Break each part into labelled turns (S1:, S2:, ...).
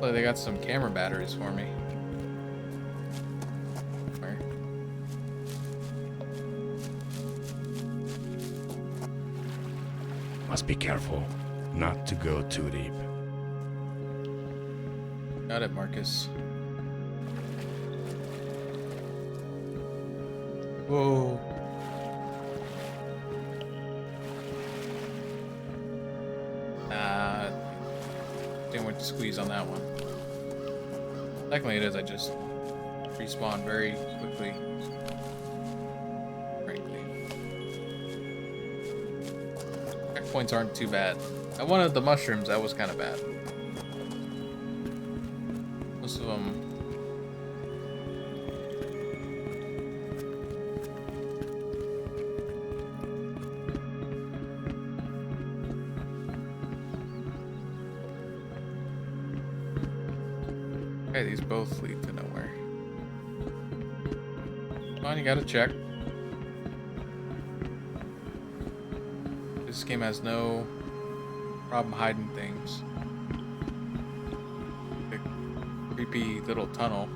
S1: Oh, they got some camera batteries for me. Where?
S2: Must be careful not to go too deep.
S1: Got it, Marcus. Whoa. Didn't want to squeeze on that one. Technically it is, I just respawn very quickly. Frankly. Checkpoints aren't too bad. I wanted the mushrooms, that was kind of bad. Most of them. Okay, these both lead to nowhere. Come on, you gotta check. This game has no problem hiding things. The creepy little tunnel.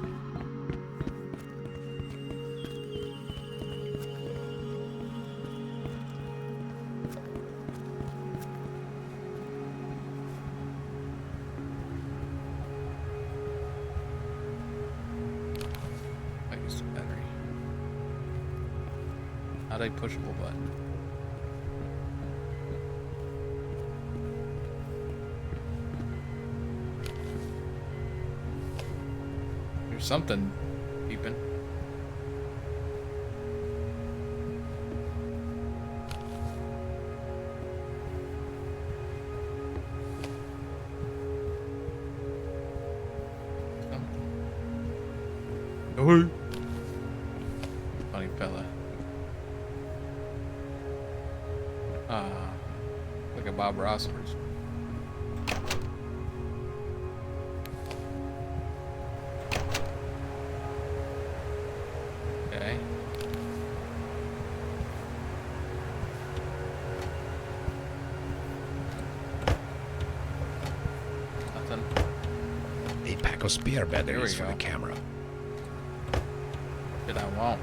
S1: Not a pushable button. There's something beeping. Oh. Funny fella. Look at Bob Rossler's. Okay. Nothing.
S2: A pack of spare batteries for the camera.
S1: Did I want?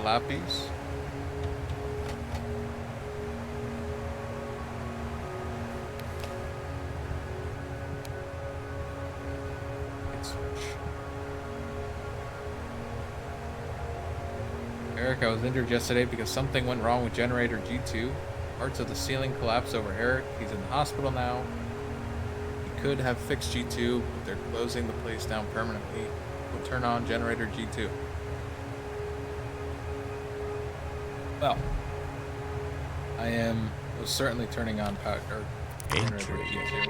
S1: Lapis. Eric, I was injured yesterday because something went wrong with generator G2. Parts of the ceiling collapsed over Eric. He's in the hospital now. He could have fixed G2, but they're closing the place down permanently. We'll turn on generator G2. Well, I am most certainly turning on power generator G2.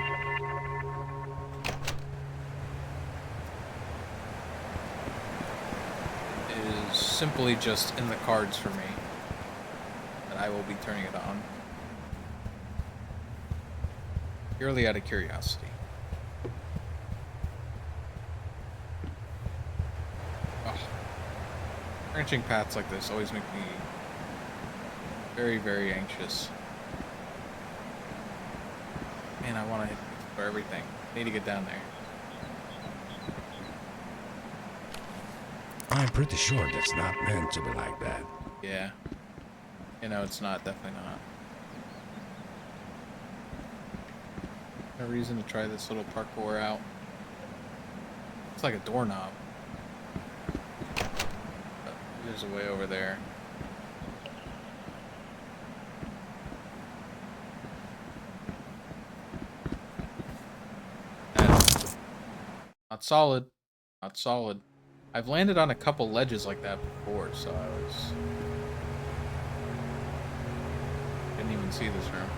S1: It is simply just in the cards for me that I will be turning it on. Purely out of curiosity. Oh. Branching paths like this always make me very, very anxious. Man, I want to hit for everything. I need to get down there.
S2: I'm pretty sure that's not meant to be like that.
S1: Yeah. You know, it's not. Definitely not. No reason to try this little parkour out. It's like a doorknob. But there's a way over there. Not solid. Not solid. I've landed on a couple ledges like that before, so didn't even see this room.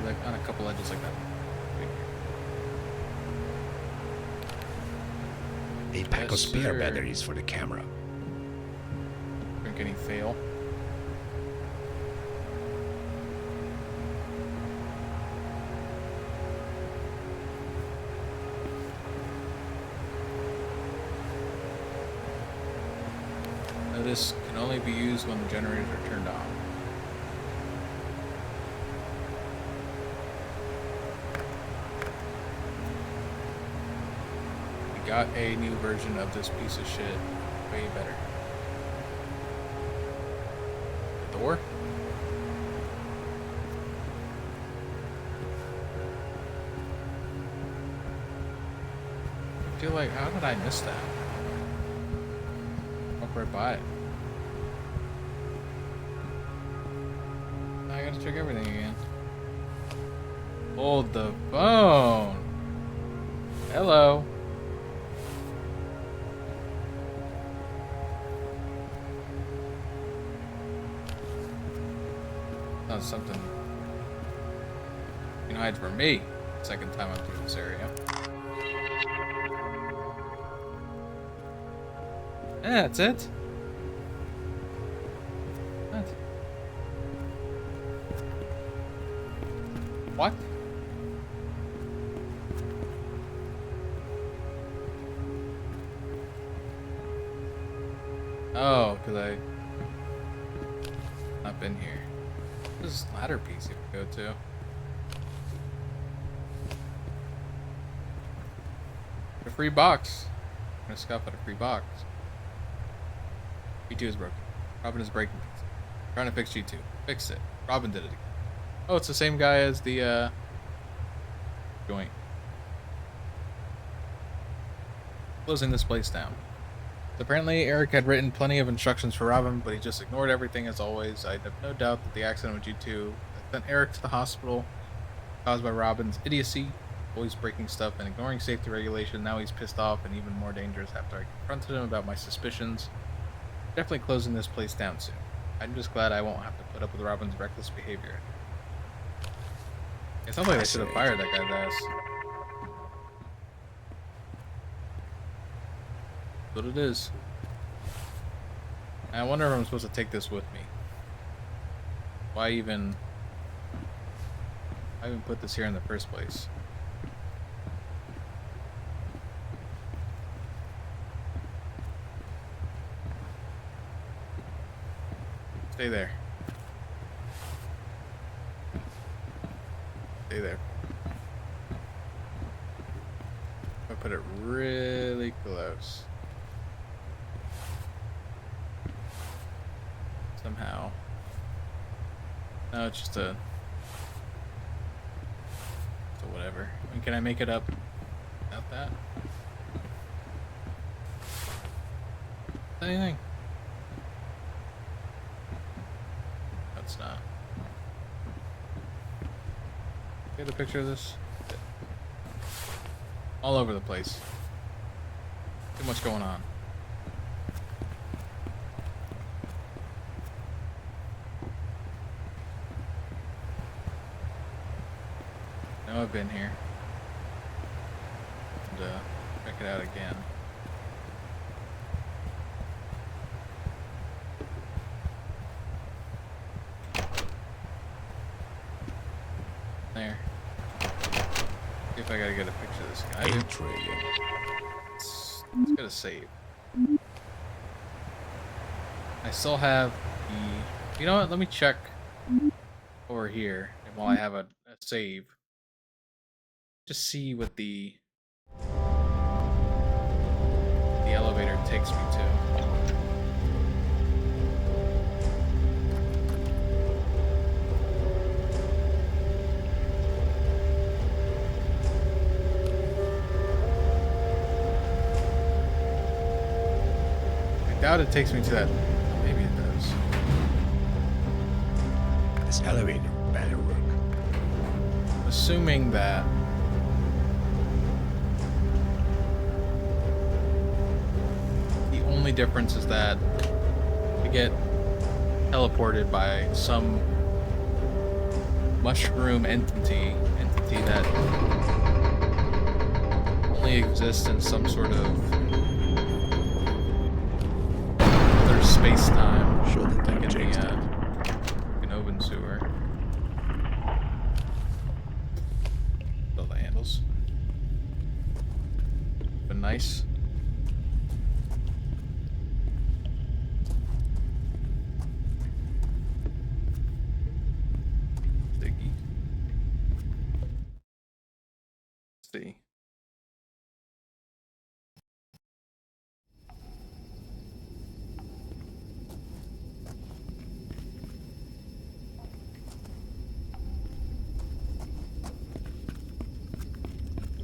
S1: Like on a couple ledges like that.
S2: A pack of spare batteries for the camera.
S1: Drink any fail. this can only be used when the generators are turned on. We got a new version of this piece of shit. Way better. The door? I feel like, how did I miss that? Walk right by it. I gotta check everything again. Hold the phone. Hello. Not something you can hide from me. Second time I'm through this area. Yeah, that's it. What? Oh, because I've been here. This is ladder piece you can go to. A free box. I'm gonna scoff at a free box. G2 is broken. Robin is breaking things. Trying to fix G2. Fix it. Robin did it again. Oh, it's the same guy as the joint. Closing this place down. So apparently Eric had written plenty of instructions for Robin, but he just ignored everything as always. I have no doubt that the accident with G2 sent Eric to the hospital caused by Robin's idiocy, always breaking stuff and ignoring safety regulation. Now he's pissed off and even more dangerous after I confronted him about my suspicions. Definitely closing this place down soon. I'm just glad I won't have to put up with Robin's reckless behavior. It sounds like I should have fired that guy's ass. That's what it is. I wonder if I'm supposed to take this with me. Why even put this here in the first place? Stay there. Stay there. I'll put it really close. Somehow. No, it's just a... So whatever. I mean, can I make it up without that? Anything? That's not. Get a picture of this? All over the place. Too much going on. Now I've been here. And check it out again. There. See if I gotta get a picture of this guy. Let's get a save. I still have the... You know what? Let me check over here. And while I have a save. Just see what the elevator takes me to. I doubt it takes me to that. Maybe it does.
S2: This elevator better work.
S1: Assuming that the only difference is that we get teleported by some mushroom entity that only exists in some sort of other space-time.
S2: Sure that
S1: like in
S2: changed
S1: the an open sewer. Fill the handles. But nice. see.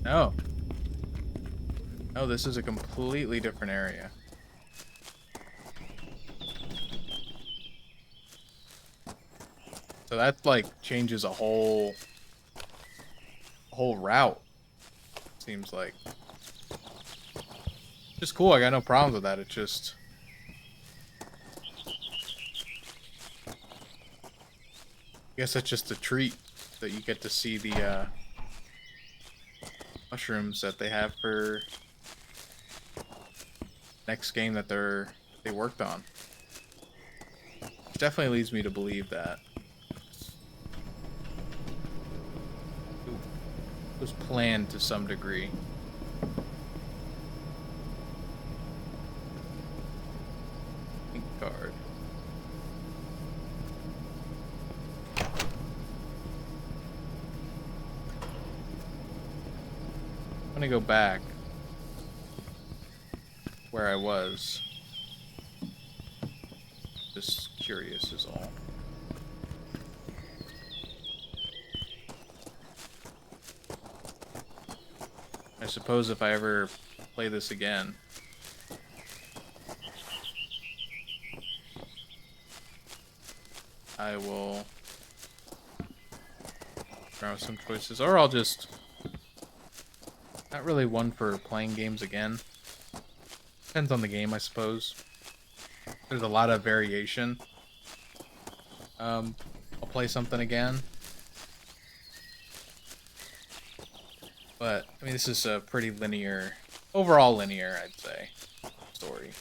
S1: No. Oh, this is a completely different area. So that like changes a whole route. Seems like. Just cool. I got no problems with that. It's just I guess that's just a treat that you get to see the mushrooms that they have for next game that they worked on. Which definitely leads me to believe that it was planned to some degree. Pink card. I'm gonna go back where I was. Just curious is all. I suppose if I ever play this again, I will throw some choices, or I'll just not really one for playing games again. Depends on the game, I suppose. There's a lot of variation. I'll play something again. But, I mean, this is a pretty linear, overall linear, I'd say, story.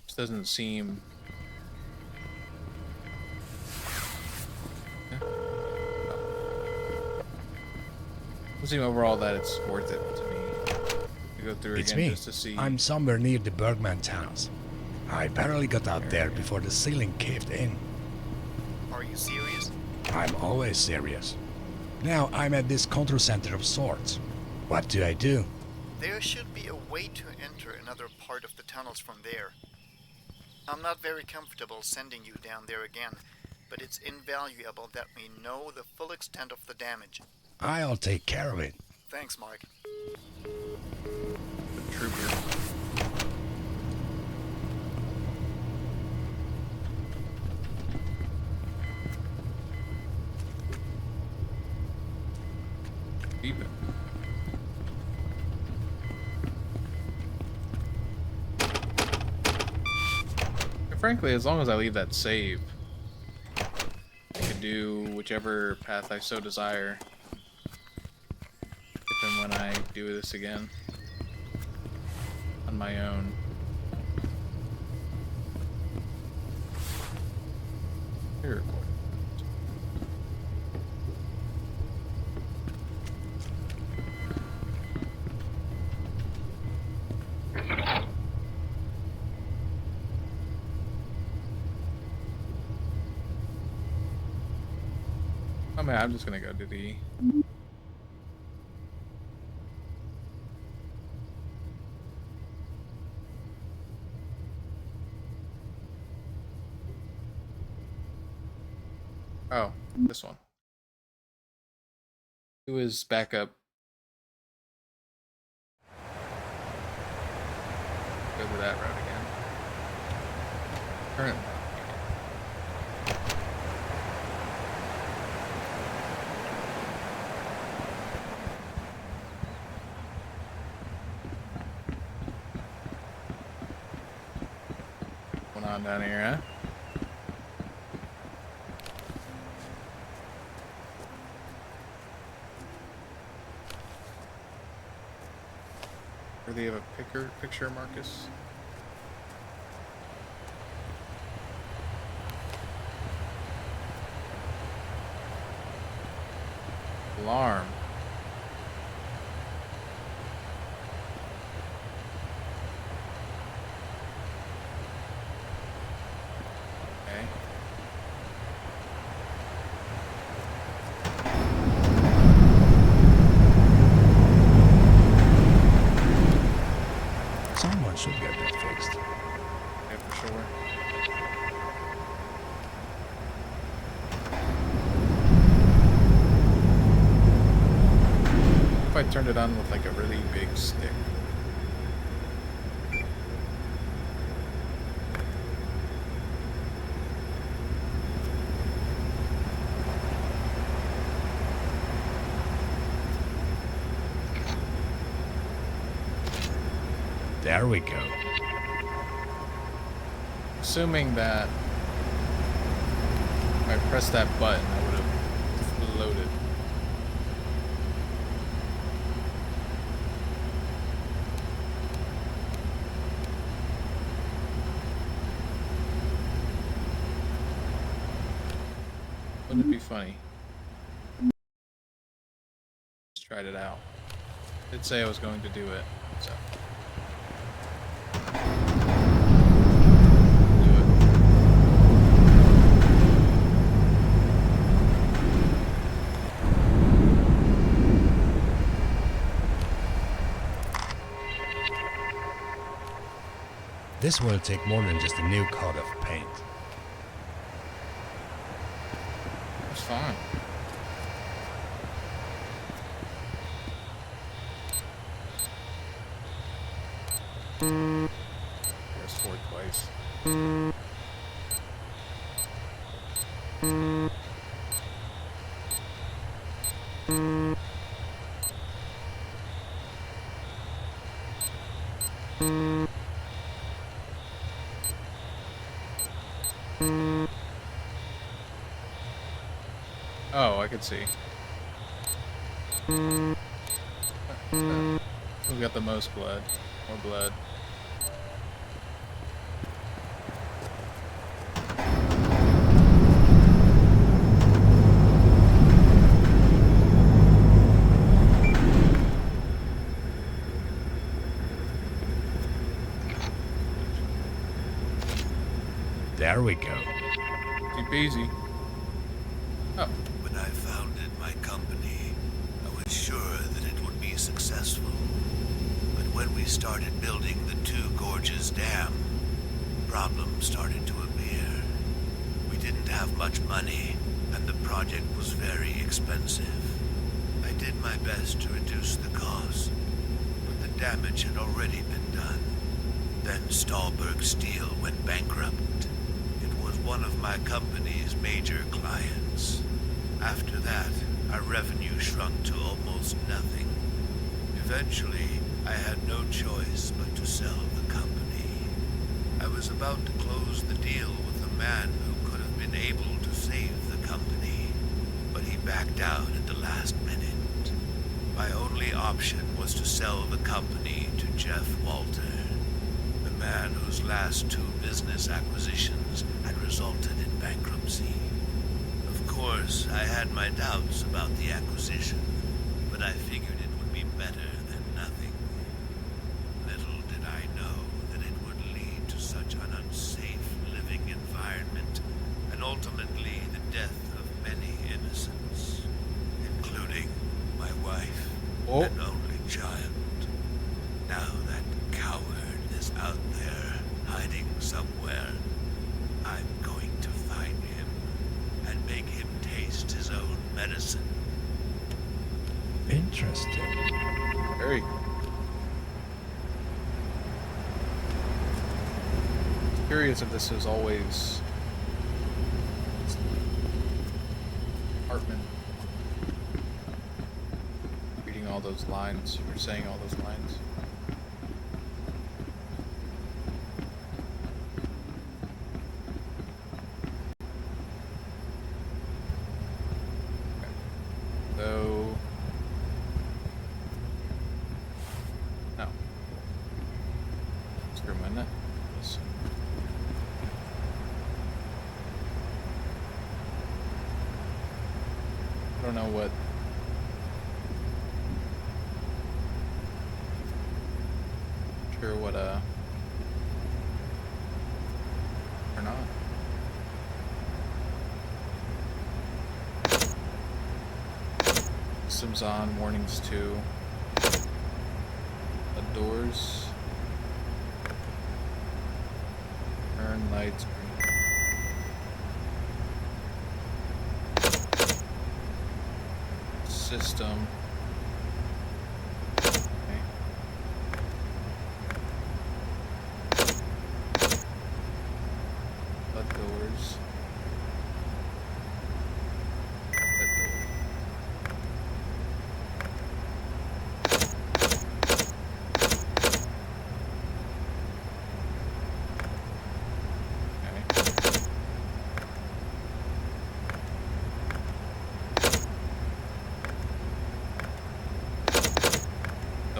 S1: This doesn't seem... Doesn't seem overall that it's worth it to me to go through
S2: It's
S1: again
S2: me.
S1: just to see.
S2: I'm somewhere near the Bergman Tunnels. I barely got out there before the ceiling caved in.
S3: Are you serious?
S2: I'm always serious. Now I'm at this control center of sorts. What do I do?
S3: There should be a way to enter another part of the tunnels from there. I'm not very comfortable sending you down there again, but it's invaluable that we know the full extent of the damage.
S2: I'll take care of it.
S3: Thanks, Mark.
S1: The trooper. Keep it. And frankly, as long as I leave that save, I can do whichever path I so desire. If and when I do this again. On my own. Here. I mean, I'm just gonna go do the... Oh, this one. Who is backup? Go to that route again. Current. What's going on down here, huh? Or they have a picture, Marcus? Alarm. Okay. if I turned it on with like a really big stick?
S2: There we go.
S1: Assuming that if I pressed that button, I would have floated. Wouldn't it be funny? Just tried it out. Did say I was going to do it, so. Do it.
S2: This will take more than just a new coat of paint.
S1: It's fine. Press forward twice. Oh, I could see. Who got the most blood? More blood.
S2: There we go.
S1: Easy peasy. Oh,
S4: When I founded my company, I was sure that it would be successful. But when we started building the Two Gorges Dam, problems started to appear. We didn't have much money, and the project was very expensive. I did my best to reduce the cost, but the damage had already been done. Then Stahlberg Steel went bankrupt. It was one of my company's major clients. After that, our revenue shrunk to almost nothing. Eventually, I had no choice but to sell the company. I was about to close the deal with a man who could have been able to save the company, but he backed out at the last minute. My only option was to sell the company to Jeff Walter, the man whose last two business acquisitions had resulted in bankruptcy. Of course, I had my doubts about the acquisition, but I figured it would be better than nothing. Little did I know that it would lead to such an unsafe living environment, and ultimately the death of many innocents, including my wife
S1: Oh.
S4: and only child. Now that coward is out there, hiding somewhere, I'm going to find him and make him taste his own medicine.
S2: Interesting.
S1: very. Curious if this was always Hartman reading all those lines or saying all those lines. So no. Screw my net. Yes. I don't know what. Sure what or not. Systems on, warnings to the doors. Turn lights green. System.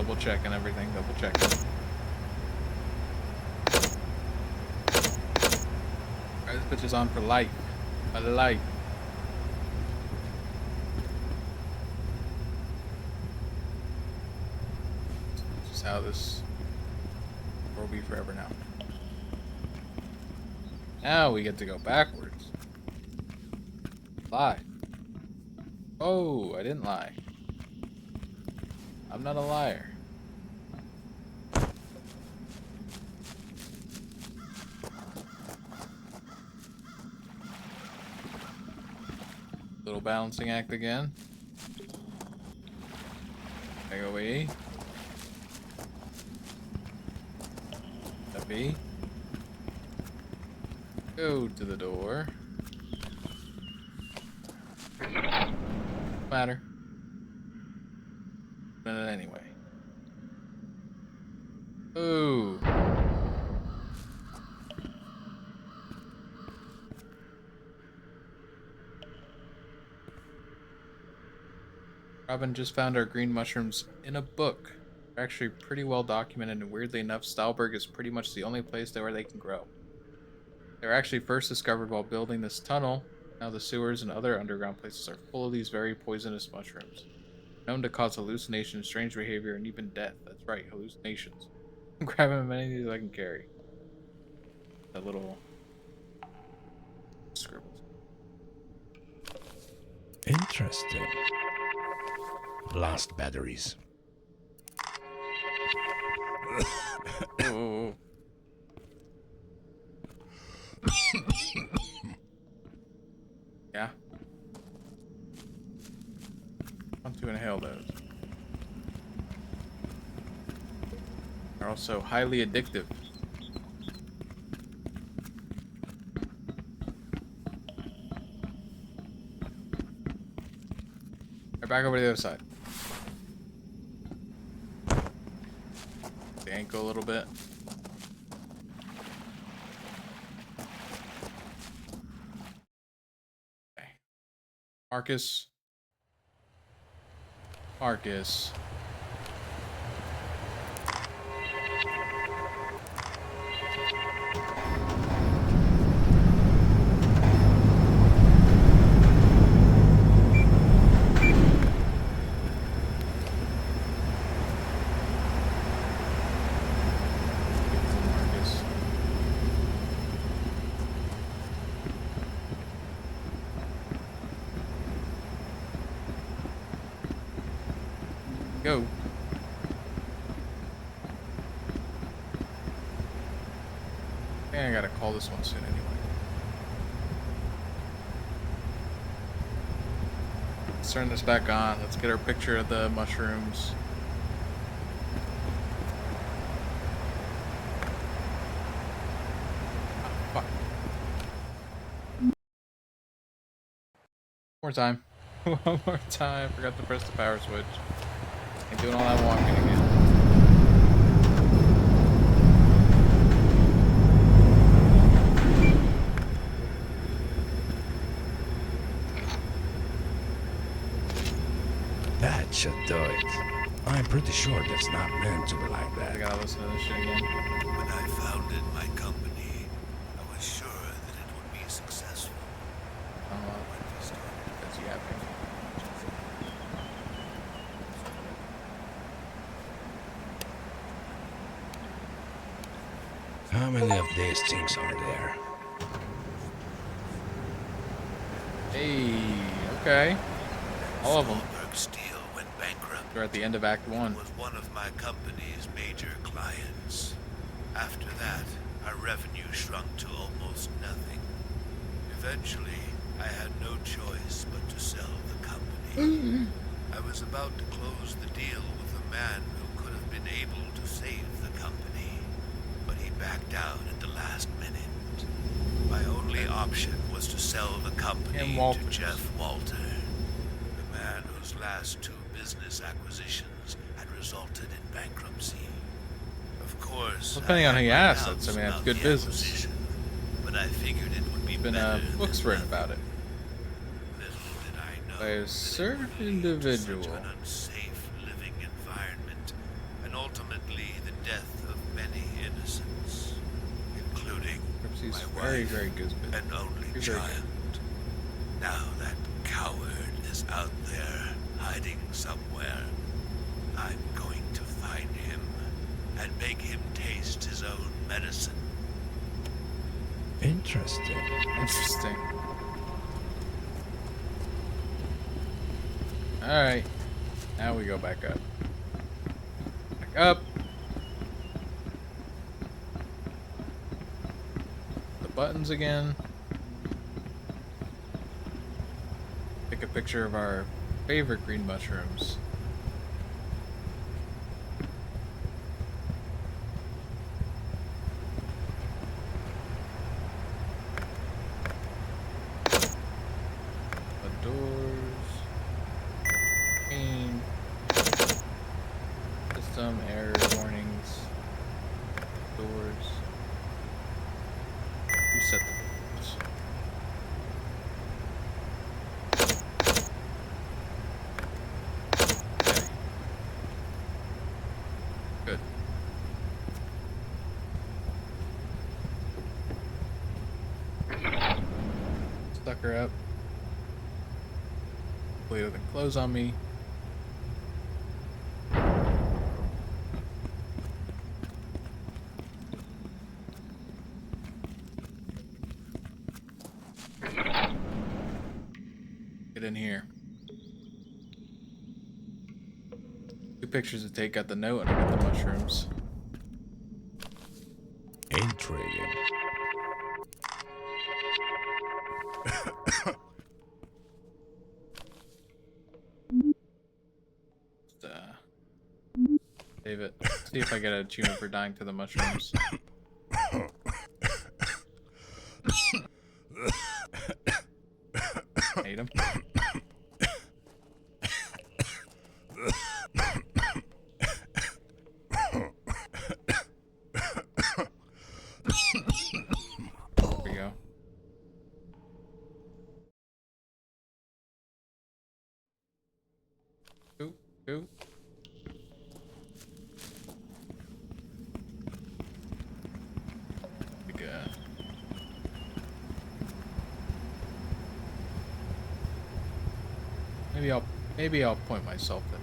S1: double checking everything, double checking. Alright, this bitch is on for life. For life. This is how this will be forever now. Now we get to go backwards. Lie. Oh, I didn't lie. I'm not a liar. Little balancing act again. There go E. That B. Go to the door. Matter. But anyway. Ooh. Robin just found our green mushrooms in a book. They're actually pretty well documented, and weirdly enough, Stahlberg is pretty much the only place where they can grow. They were actually first discovered while building this tunnel. Now the sewers and other underground places are full of these very poisonous mushrooms, known to cause hallucinations, strange behavior, and even death. That's right, hallucinations. I'm grabbing as many of these as I can carry. That little scribbles.
S2: Interesting. Lost batteries.
S1: Oh. Yeah. Want to inhale those. They're also highly addictive. Right, back over to the other side. The ankle a little bit. Okay. Marcus. Marcus. Marcus. Go. I think I gotta call this one soon anyway. Let's turn this back on. Let's get our picture of the mushrooms. Oh, fuck. One more time. One more time. Forgot to press the power switch. And doing all that walking again.
S2: That should do it. I'm pretty sure that's not meant to be like
S1: I
S2: that.
S1: gotta listen to this shit again.
S4: When I founded my company, I was sure that it would be successful. When we started
S1: That's yapping.
S2: How many of these things are there?
S1: Hey, okay. All of them.
S4: Stahlberg Steel went bankrupt.
S1: They're at the end of Act 1.
S4: Was one of my company's major clients. After that, our revenue shrunk to almost nothing. Eventually, I had no choice but to sell the company. I was about to close the deal with a man who could have been able to save the company, but he backed out at the last minute. My only option was to sell the company
S1: Tim
S4: to
S1: Walters.
S4: Jeff Walter, the man whose last two business acquisitions had resulted in bankruptcy. Of course,
S1: Depending
S4: I
S1: on
S4: had
S1: who you
S4: my
S1: ask,
S4: doubts
S1: it's
S4: about
S1: good
S4: the
S1: business.
S4: acquisition, but I figured it would be
S1: Been
S4: better
S1: books
S4: than
S1: written
S4: nothing.
S1: about it
S4: Little did I know
S1: by a
S4: that it
S1: certain
S4: would lead to
S1: individual.
S4: such an unsafe living environment
S1: was
S4: my
S1: very,
S4: wife
S1: very good.
S4: and only
S1: Very
S4: child.
S1: good.
S4: Now that coward is out there hiding somewhere. I'm going to find him and make him taste his own medicine.
S2: Interesting.
S1: Interesting. Alright. Now we go back up. Back up. The buttons again. Take a picture of our favorite green mushrooms. The doors. Pane. System error warnings. Doors. Reset the doors. Okay. Good. Stuck her up. Hopefully it doesn't close on me. Get in here. 2 pictures to take, got the note and I got the mushrooms.
S2: Intriguing.
S1: Just, save it. See if I get an achievement for dying to the mushrooms. Hate him. There we go. Two. Good. Maybe I'll point myself in.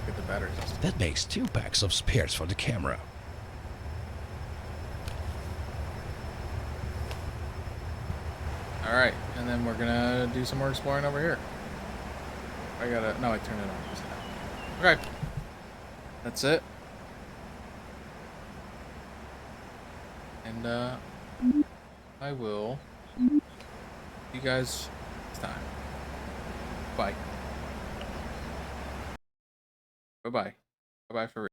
S1: Get the batteries.
S2: That makes 2 packs of spares for the camera.
S1: Alright, and then we're gonna do some more exploring over here. I turned it on. Okay. That's it. And I will see you guys next time. Bye. Bye-bye. Bye-bye for real.